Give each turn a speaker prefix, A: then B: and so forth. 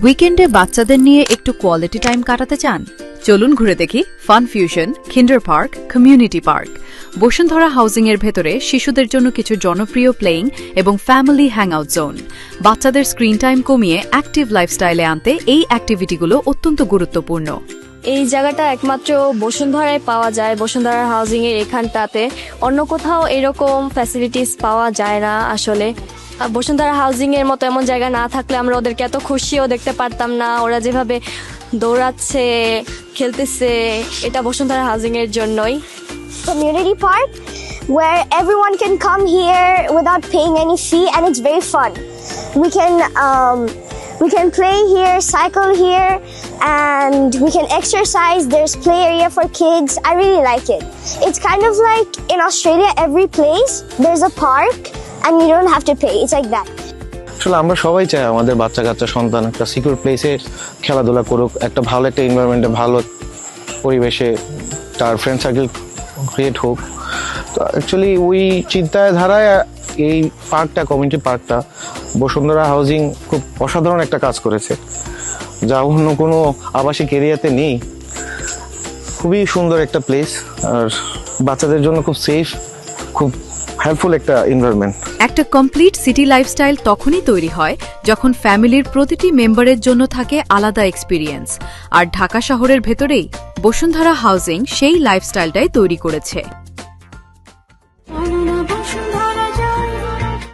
A: উইকেন্ডে বাচ্চাদের নিয়ে একটু কোয়ালিটি টাইম কাটাতে চান? চলুন ঘুরে দেখি fun fusion, kinder park, community park. Bashundhara housing এর ভেতরে শিশুদের জন্য কিছু জনপ্রিয় প্লেইং এবং ফ্যামিলি হ্যাংআউট জোন। বাচ্চাদের স্ক্রিন টাইম কমিয়ে অ্যাক্টিভ লাইফস্টাইলে আনতে এই অ্যাক্টিভিটিগুলো অত্যন্ত গুরুত্বপূর্ণ।
B: এই জায়গাটা একমাত্র বসুন্ধরায় পাওয়া যায়, বসুন্ধরা হাউজিং এর এখানটাতে। অন্য কোথাও এরকম ফ্যাসিলিটিস পাওয়া যায় না আসলে। বসুন্ধরা হাউজিং এর মতো এমন জায়গা না থাকলে আমরা ওদেরকে এত খুশিও দেখতে পারতাম না। ওরা যেভাবে দৌড়াচ্ছে, খেলতেছে, এটা বসুন্ধরা হাউজিং এর জন্যই।
C: Community park where everyone can come here without paying any fee, and it's very fun. We can play here, cycle here, and we can exercise. There's play area for kids. I really like it. It's kind of like in Australia, every place there's a park and you don't have to pay. It's like that.
D: আসলে আমরা সবাই চাই আমাদের বাচ্চা কাচ্চা সন্তান একটা secure প্লেসে খেলাধুলা করুক, একটা ভালো একটা এনভায়রনমেন্টে, ভালো পরিবেশে তার ফ্রেন্ড সার্কেল ক্রিয়েট হোক। তো অ্যাকচুয়ালি ওই চিন্তায় ধারায় এই পার্কটা, কমিউনিটি পার্কটা, বসুন্ধরা হাউজিং খুব অসাধারণ একটা কাজ করেছে, যা অন্য কোনো আবাসিক এরিয়াতে নেই। খুবই সুন্দর একটা প্লেস, আর বাচ্চাদের জন্য খুব সেফ, খুব হেল্পফুল একটা এনভায়রনমেন্ট।
A: একটা কমপ্লিট সিটি লাইফস্টাইল তখনই তৈরি হয় যখন ফ্যামিলির প্রতিটি মেম্বারের জন্য থাকে আলাদা এক্সপিরিয়েন্স, আর ঢাকা শহরের ভেতরেই বসুন্ধরা হাউজিং সেই লাইফস্টাইলটাই তৈরি করেছে।